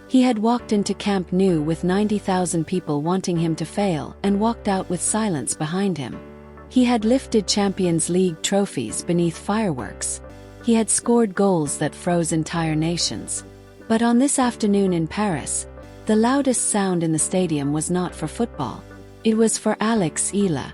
He had walked into Camp Nou with 90,000 people wanting him to fail and walked out with silence behind him. He had lifted Champions League trophies beneath fireworks. He had scored goals that froze entire nations. But on this afternoon in Paris, the loudest sound in the stadium was not for football. It was for Alex Eala.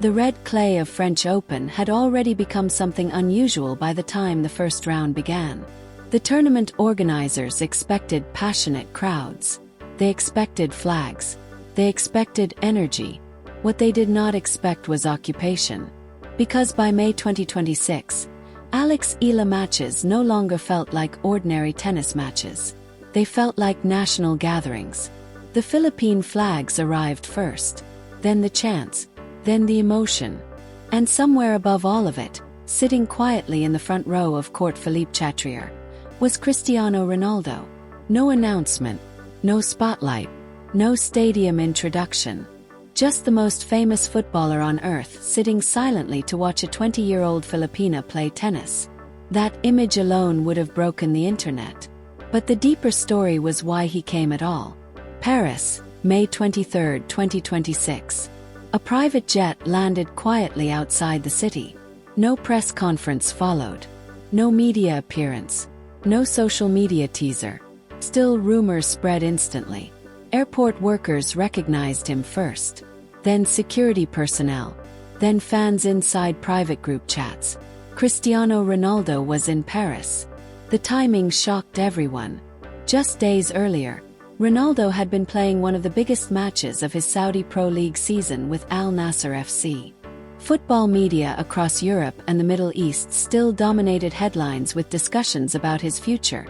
The red clay of French Open had already become something unusual by the time the first round began. The tournament organizers expected passionate crowds. They expected flags. They expected energy. What they did not expect was occupation. Because by May 2026, Alex Eala matches no longer felt like ordinary tennis matches. They felt like national gatherings. The Philippine flags arrived first, then the chants, then the emotion. And somewhere above all of it, sitting quietly in the front row of Court Philippe Chatrier, was Cristiano Ronaldo. No announcement, no spotlight, no stadium introduction. Just the most famous footballer on earth sitting silently to watch a 20-year-old Filipina play tennis. That image alone would have broken the internet. But the deeper story was why he came at all. Paris, May 23, 2026. A private jet landed quietly outside the city. No press conference followed. No media appearance. No social media teaser. Still, rumors spread instantly. Airport workers recognized him first. Then security personnel. Then fans inside private group chats. Cristiano Ronaldo was in Paris. The timing shocked everyone. Just days earlier, Ronaldo had been playing one of the biggest matches of his Saudi Pro League season with Al Nassr FC. Football media across Europe and the Middle East still dominated headlines with discussions about his future,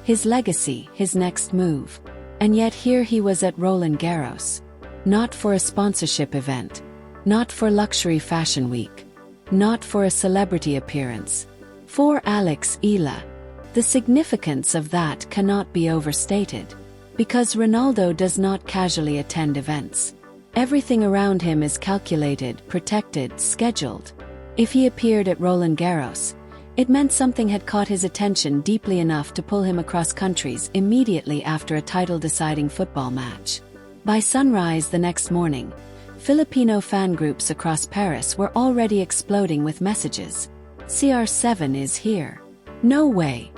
his legacy, his next move. And yet here he was at Roland Garros. Not for a sponsorship event. Not for luxury fashion week. Not for a celebrity appearance. For Alex Eala. The significance of that cannot be overstated. Because Ronaldo does not casually attend events. Everything around him is calculated, protected, scheduled. If he appeared at Roland Garros, it meant something had caught his attention deeply enough to pull him across countries immediately after a title-deciding football match. By sunrise the next morning, Filipino fan groups across Paris were already exploding with messages. CR7 is here. No way.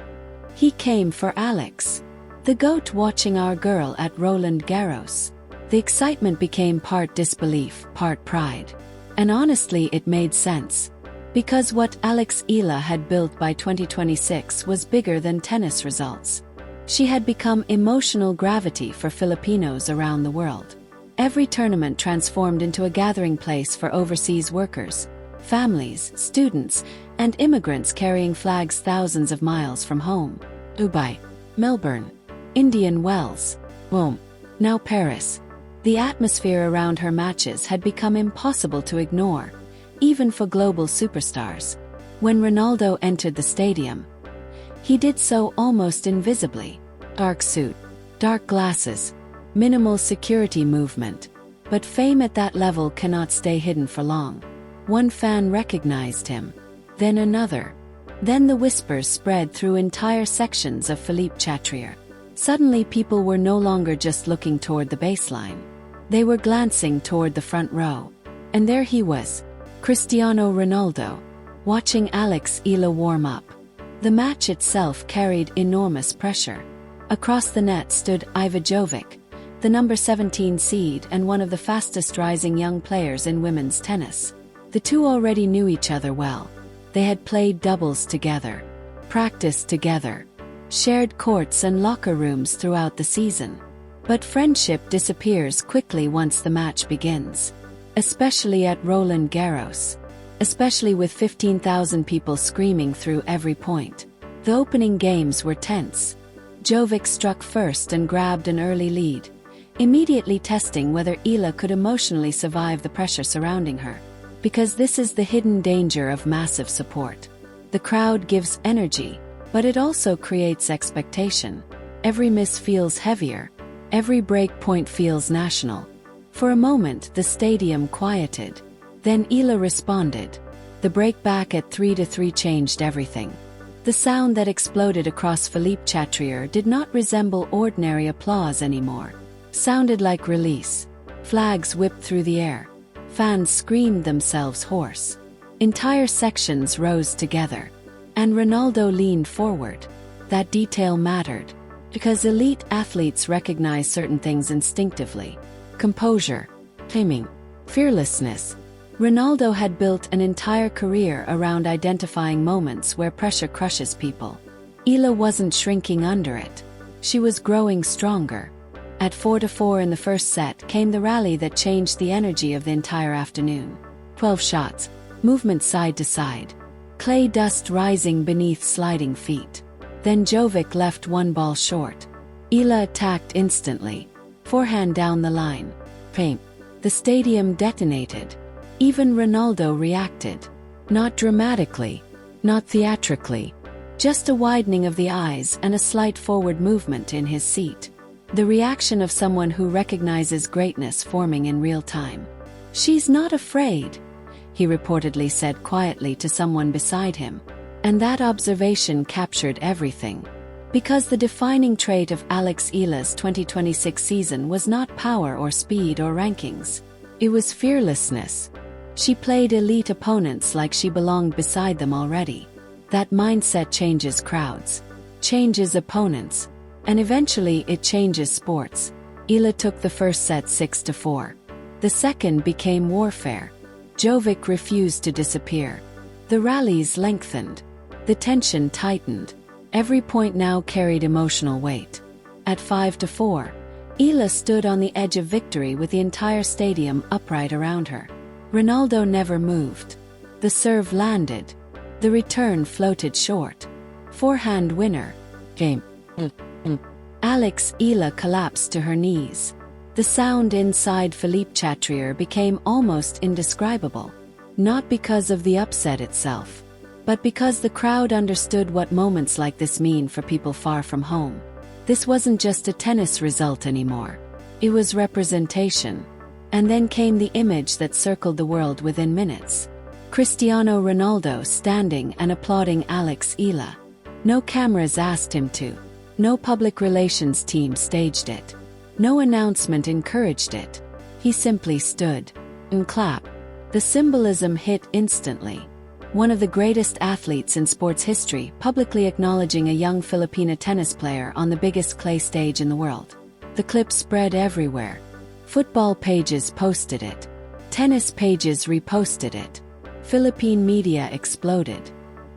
He came for Alex. The GOAT watching our girl at Roland Garros. The excitement became part disbelief, part pride. And honestly, it made sense. Because what Alex Eala had built by 2026 was bigger than tennis results. She had become emotional gravity for Filipinos around the world. Every tournament transformed into a gathering place for overseas workers, families, students, and immigrants carrying flags thousands of miles from home. Dubai, Melbourne, Indian Wells, Rome, now Paris. The atmosphere around her matches had become impossible to ignore, even for global superstars. When Ronaldo entered the stadium, he did so almost invisibly. Dark suit, dark glasses, minimal security movement. But fame at that level cannot stay hidden for long. One fan recognized him, then another. Then the whispers spread through entire sections of Philippe Chatrier. Suddenly people were no longer just looking toward the baseline. They were glancing toward the front row. And there he was, Cristiano Ronaldo, watching Alex Eala warm up. The match itself carried enormous pressure. Across the net stood Iva Jovic, the number 17 seed and one of the fastest rising young players in women's tennis. The two already knew each other well. They had played doubles together, practiced together, shared courts and locker rooms throughout the season. But friendship disappears quickly once the match begins. Especially at Roland Garros. Especially with 15,000 people screaming through every point. The opening games were tense. Jovic struck first and grabbed an early lead, immediately testing whether Eala could emotionally survive the pressure surrounding her. Because this is the hidden danger of massive support. The crowd gives energy, but it also creates expectation. Every miss feels heavier. Every break point feels national. For a moment, the stadium quieted. Then Eala responded. The break back at 3-3 changed everything. The sound that exploded across Philippe Chatrier did not resemble ordinary applause anymore. Sounded like release. Flags whipped through the air. Fans screamed themselves hoarse. Entire sections rose together. And Ronaldo leaned forward. That detail mattered, because elite athletes recognize certain things instinctively. Composure, timing, fearlessness. Ronaldo had built an entire career around identifying moments where pressure crushes people. Eala wasn't shrinking under it. She was growing stronger. At 4-4 in the first set came the rally that changed the energy of the entire afternoon. 12 shots, movement side to side. Clay dust rising beneath sliding feet. Then Jovic left one ball short. Eala attacked instantly. Forehand down the line. Pam. The stadium detonated. Even Ronaldo reacted. Not dramatically. Not theatrically. Just a widening of the eyes and a slight forward movement in his seat. The reaction of someone who recognizes greatness forming in real time. "She's not afraid," he reportedly said quietly to someone beside him. And that observation captured everything. Because the defining trait of Alex Eala's 2026 season was not power or speed or rankings. It was fearlessness. She played elite opponents like she belonged beside them already. That mindset changes crowds, changes opponents, and eventually it changes sports. Eala took the first set 6-4. The second became warfare. Jovic refused to disappear. The rallies lengthened. The tension tightened. Every point now carried emotional weight. At 5-4, Eala stood on the edge of victory with the entire stadium upright around her. Ronaldo never moved. The serve landed. The return floated short. Forehand winner. Game. Alex Eala collapsed to her knees. The sound inside Philippe Chatrier became almost indescribable. Not because of the upset itself, but because the crowd understood what moments like this mean for people far from home. This wasn't just a tennis result anymore. It was representation. And then came the image that circled the world within minutes. Cristiano Ronaldo standing and applauding Alex Eala. No cameras asked him to. No public relations team staged it. No announcement encouraged it. He simply stood and clapped. The symbolism hit instantly. One of the greatest athletes in sports history publicly acknowledging a young Filipino tennis player on the biggest clay stage in the world. The clip spread everywhere. Football pages posted it. Tennis pages reposted it. Philippine media exploded.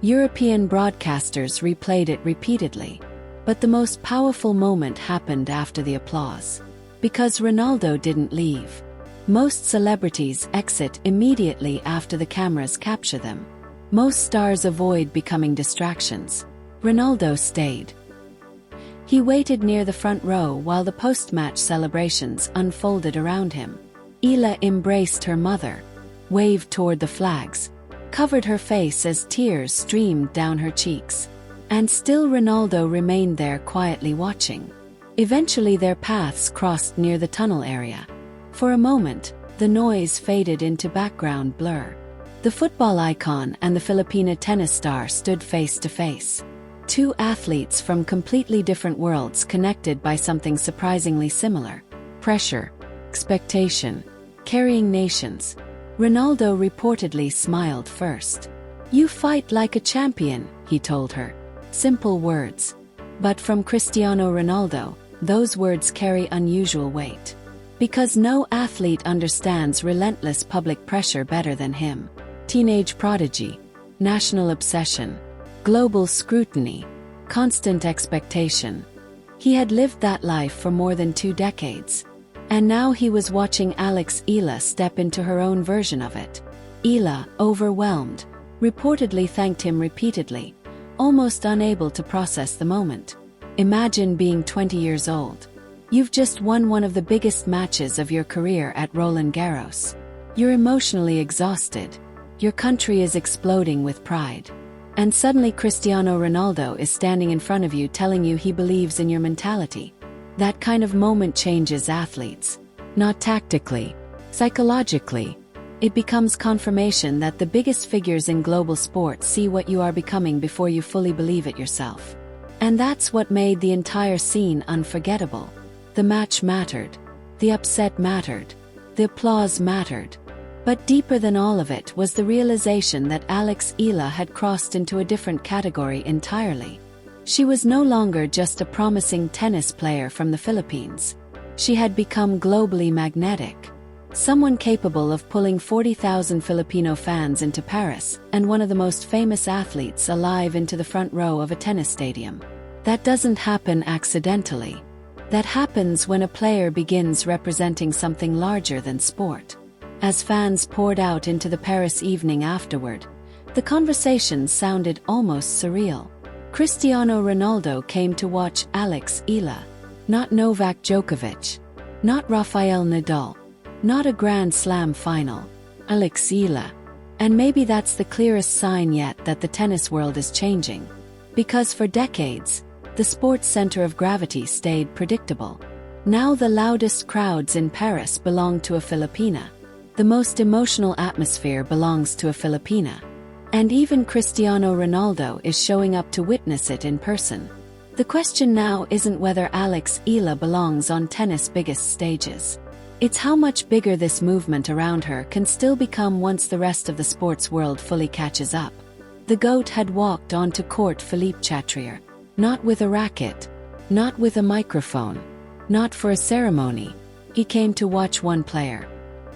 European broadcasters replayed it repeatedly. But the most powerful moment happened after the applause. Because Ronaldo didn't leave. Most celebrities exit immediately after the cameras capture them. Most stars avoid becoming distractions. Ronaldo stayed. He waited near the front row while the post-match celebrations unfolded around him. Eala embraced her mother, waved toward the flags, covered her face as tears streamed down her cheeks. And still Ronaldo remained there quietly watching. Eventually their paths crossed near the tunnel area. For a moment, the noise faded into background blur. The football icon and the Filipino tennis star stood face to face. Two athletes from completely different worlds connected by something surprisingly similar. Pressure, expectation, carrying nations. Ronaldo reportedly smiled first. "You fight like a champion," he told her. Simple words. But from Cristiano Ronaldo, those words carry unusual weight. Because no athlete understands relentless public pressure better than him. Teenage prodigy, national obsession, global scrutiny, constant expectation. He had lived that life for more than 2 decades. And now he was watching Alex Eala step into her own version of it. Eala, overwhelmed, reportedly thanked him repeatedly, almost unable to process the moment. Imagine being 20 years old. You've just won one of the biggest matches of your career at Roland Garros. You're emotionally exhausted. Your country is exploding with pride. And suddenly Cristiano Ronaldo is standing in front of you telling you he believes in your mentality. That kind of moment changes athletes. Not tactically, psychologically. It becomes confirmation that the biggest figures in global sport see what you are becoming before you fully believe it yourself. And that's what made the entire scene unforgettable. The match mattered. The upset mattered. The applause mattered. But deeper than all of it was the realization that Alex Eala had crossed into a different category entirely. She was no longer just a promising tennis player from the Philippines. She had become globally magnetic. Someone capable of pulling 40,000 Filipino fans into Paris, and one of the most famous athletes alive into the front row of a tennis stadium. That doesn't happen accidentally. That happens when a player begins representing something larger than sport. As fans poured out into the Paris evening afterward, the conversation sounded almost surreal. Cristiano Ronaldo came to watch Alex Eala, not Novak Djokovic, not Rafael Nadal, not a Grand Slam final, Alex Eala. And maybe that's the clearest sign yet that the tennis world is changing. Because for decades, the sports center of gravity stayed predictable. Now the loudest crowds in Paris belong to a Filipina. The most emotional atmosphere belongs to a Filipina. And even Cristiano Ronaldo is showing up to witness it in person. The question now isn't whether Alex Eala belongs on tennis' biggest stages. It's how much bigger this movement around her can still become once the rest of the sports world fully catches up. The GOAT had walked onto court Philippe Chatrier, not with a racket, not with a microphone, not for a ceremony. He came to watch one player.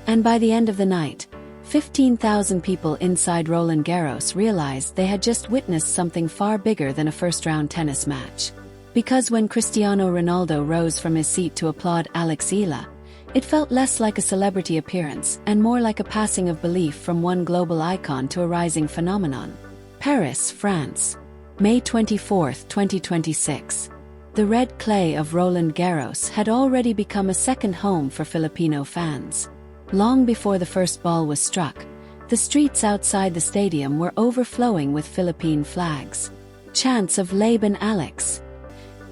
And by the end of the night, 15,000 people inside Roland Garros realized they had just witnessed something far bigger than a first-round tennis match. Because when Cristiano Ronaldo rose from his seat to applaud Alex Eala, it felt less like a celebrity appearance and more like a passing of belief from one global icon to a rising phenomenon. Paris, France. May 24, 2026. The red clay of Roland Garros had already become a second home for Filipino fans. Long before the first ball was struck, the streets outside the stadium were overflowing with Philippine flags. Chants of Laban Alex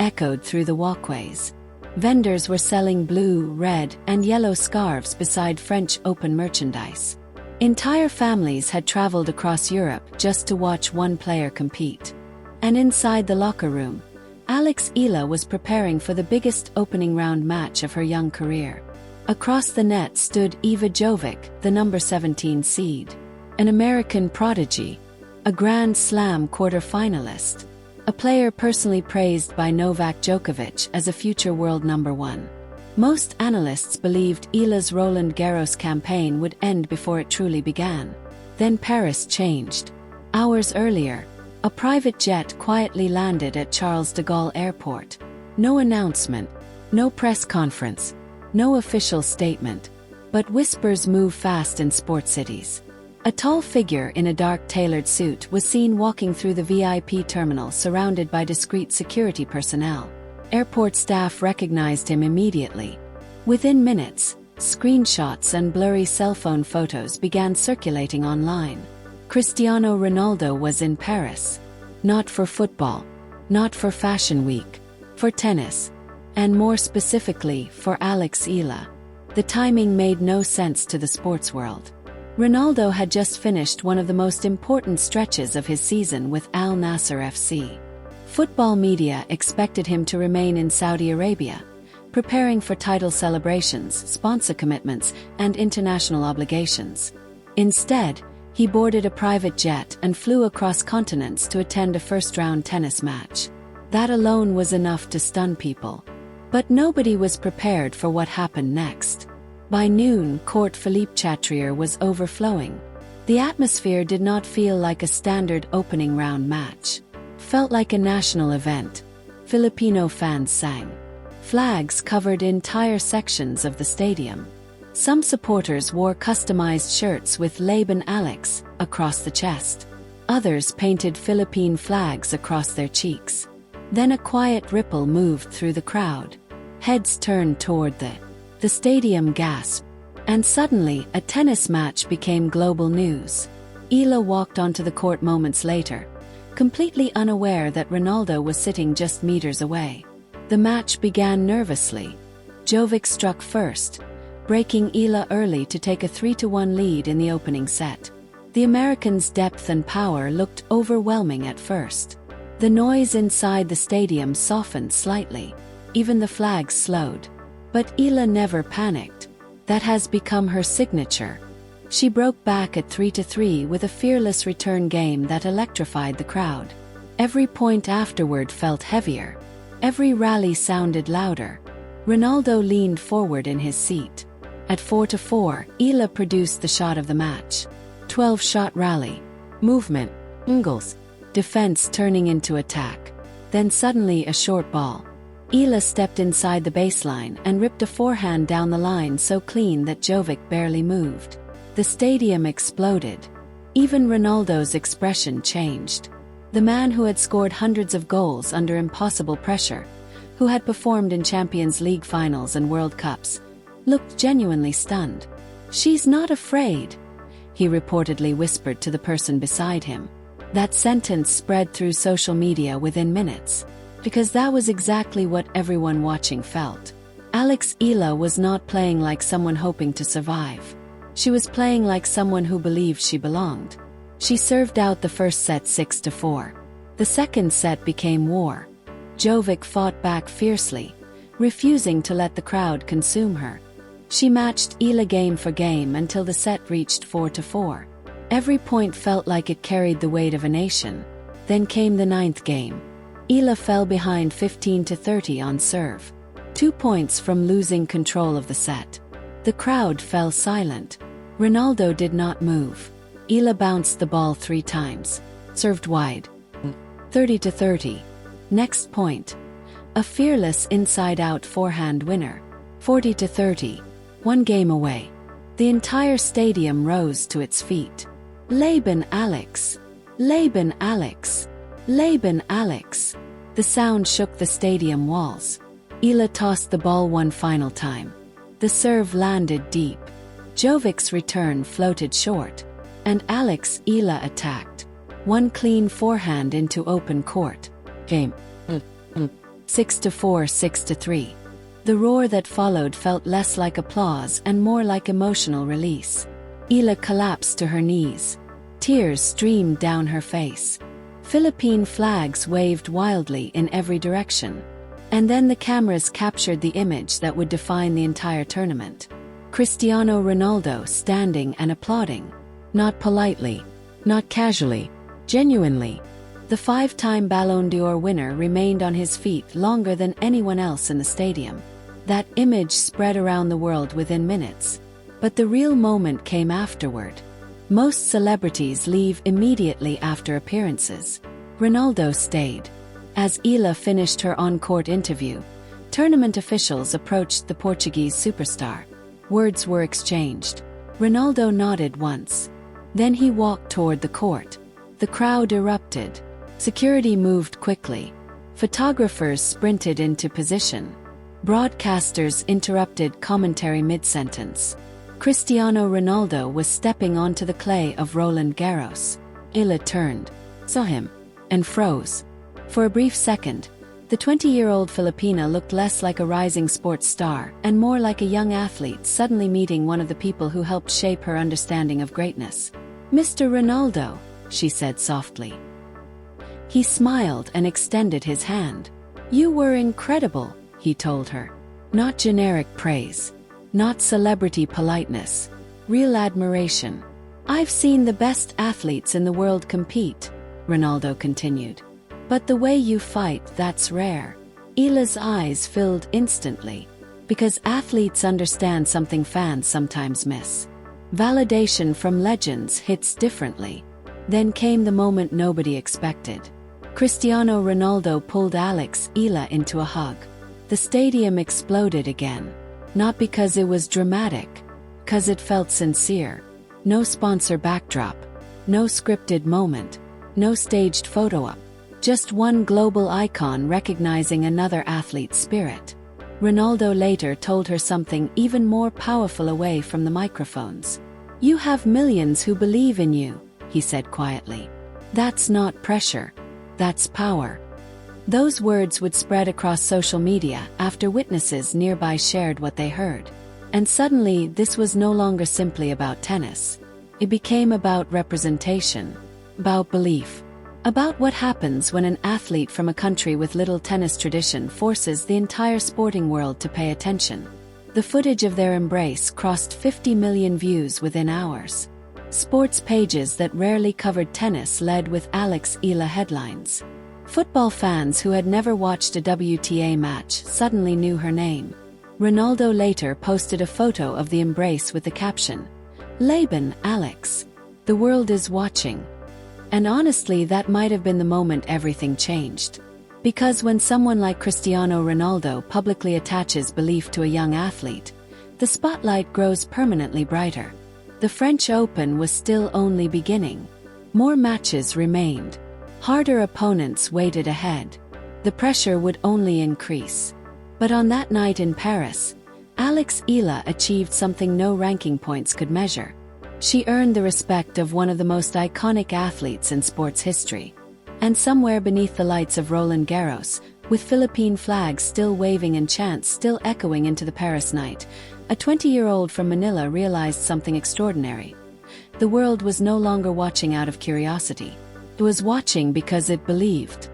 echoed through the walkways. Vendors were selling blue, red, and yellow scarves beside French Open merchandise. Entire families had traveled across Europe just to watch one player compete. And inside the locker room, Alex Eala was preparing for the biggest opening round match of her young career. Across the net stood Iva Jovic, the number 17 seed. An American prodigy. A Grand Slam quarter-finalist. A player personally praised by Novak Djokovic as a future world number one. Most analysts believed Eala's Roland Garros campaign would end before it truly began. Then Paris changed. Hours earlier, a private jet quietly landed at Charles de Gaulle Airport. No announcement, no press conference, no official statement. But whispers move fast in sports cities. A tall figure in a dark tailored suit was seen walking through the VIP terminal surrounded by discreet security personnel. Airport staff recognized him immediately. Within minutes, screenshots and blurry cell phone photos began circulating online. Cristiano Ronaldo was in Paris. Not for football, not for Fashion Week, for tennis, and more specifically for Alex Eala. The timing made no sense to the sports world. Ronaldo had just finished one of the most important stretches of his season with Al Nassr FC. Football media expected him to remain in Saudi Arabia, preparing for title celebrations, sponsor commitments, and international obligations. Instead, he boarded a private jet and flew across continents to attend a first-round tennis match. That alone was enough to stun people. But nobody was prepared for what happened next. By noon, Court Philippe Chatrier was overflowing. The atmosphere did not feel like a standard opening round match. Felt like a national event. Filipino fans sang. Flags covered entire sections of the stadium. Some supporters wore customized shirts with Laban Alex across the chest. Others painted Philippine flags across their cheeks. Then a quiet ripple moved through the crowd. Heads turned toward the stadium gasped. And suddenly, a tennis match became global news. Eala walked onto the court moments later, completely unaware that Ronaldo was sitting just meters away. The match began nervously. Jovic struck first, breaking Eala early to take a 3-1 lead in the opening set. The Americans' depth and power looked overwhelming at first. The noise inside the stadium softened slightly. Even the flags slowed. But Eala never panicked. That has become her signature. She broke back at 3-3 with a fearless return game that electrified the crowd. Every point afterward felt heavier. Every rally sounded louder. Ronaldo leaned forward in his seat. At 4-4, Eala produced the shot of the match. 12-shot rally. Movement. Angles. Defense turning into attack. Then suddenly a short ball. Eala stepped inside the baseline and ripped a forehand down the line so clean that Jovic barely moved. The stadium exploded. Even Ronaldo's expression changed. The man who had scored hundreds of goals under impossible pressure, who had performed in Champions League finals and World Cups, looked genuinely stunned. "She's not afraid," he reportedly whispered to the person beside him. That sentence spread through social media within minutes, because that was exactly what everyone watching felt. Alex Eala was not playing like someone hoping to survive. She was playing like someone who believed she belonged. She served out the first set 6-4. The second set became war. Jovic fought back fiercely, refusing to let the crowd consume her. She matched Eala game for game until the set reached 4-4. Every point felt like it carried the weight of a nation. Then came the ninth game. Eala fell behind 15-30 on serve. 2 points from losing control of the set. The crowd fell silent. Ronaldo did not move. Eala bounced the ball 3 times. Served wide. 30-30. Next point. A fearless inside-out forehand winner. 40-30. 1 game away. The entire stadium rose to its feet. "Leben Alex! Leben Alex! Leben Alex!" The sound shook the stadium walls. Eala tossed the ball one final time. The serve landed deep. Jovic's return floated short. And Alex Eala attacked. 1 clean forehand into open court. Game. 6-4, 6-3. The roar that followed felt less like applause and more like emotional release. Eala collapsed to her knees. Tears streamed down her face. Philippine flags waved wildly in every direction. And then the cameras captured the image that would define the entire tournament. Cristiano Ronaldo standing and applauding. Not politely, not casually, genuinely. The 5-time Ballon d'Or winner remained on his feet longer than anyone else in the stadium. That image spread around the world within minutes. But the real moment came afterward. Most celebrities leave immediately after appearances. Ronaldo stayed. As Eala finished her on-court interview, tournament officials approached the Portuguese superstar. Words were exchanged. Ronaldo nodded once. Then he walked toward the court. The crowd erupted. Security moved quickly. Photographers sprinted into position. Broadcasters interrupted commentary mid-sentence. Cristiano Ronaldo was stepping onto the clay of Roland Garros. Eala turned, saw him, and froze. For a brief second, the 20-year-old Filipina looked less like a rising sports star and more like a young athlete suddenly meeting one of the people who helped shape her understanding of greatness. "Mr. Ronaldo," she said softly. He smiled and extended his hand. "You were incredible," he told her. Not generic praise. Not celebrity politeness. Real admiration. "I've seen the best athletes in the world compete," Ronaldo continued. "But the way you fight, that's rare." Eala's eyes filled instantly. Because athletes understand something fans sometimes miss. Validation from legends hits differently. Then came the moment nobody expected. Cristiano Ronaldo pulled Alex Eala into a hug. The stadium exploded again. Not because it was dramatic. Because it felt sincere. No sponsor backdrop. No scripted moment. No staged photo op. Just one global icon recognizing another athlete's spirit. Ronaldo later told her something even more powerful away from the microphones. "You have millions who believe in you," he said quietly. "That's not pressure. That's power." Those words would spread across social media after witnesses nearby shared what they heard. And suddenly, this was no longer simply about tennis. It became about representation, about belief, about what happens when an athlete from a country with little tennis tradition forces the entire sporting world to pay attention. The footage of their embrace crossed 50 million views within hours. Sports pages that rarely covered tennis led with Alex Eala headlines. Football fans who had never watched a WTA match suddenly knew her name. Ronaldo later posted a photo of the embrace with the caption, "Leben, Alex. The world is watching." And honestly, that might have been the moment everything changed. Because when someone like Cristiano Ronaldo publicly attaches belief to a young athlete, the spotlight grows permanently brighter. The French Open was still only beginning. More matches remained. Harder opponents waited ahead. The pressure would only increase. But on that night in Paris, Alex Eala achieved something no ranking points could measure. She earned the respect of one of the most iconic athletes in sports history. And somewhere beneath the lights of Roland Garros, with Philippine flags still waving and chants still echoing into the Paris night, a 20-year-old from Manila realized something extraordinary. The world was no longer watching out of curiosity. It was watching because it believed.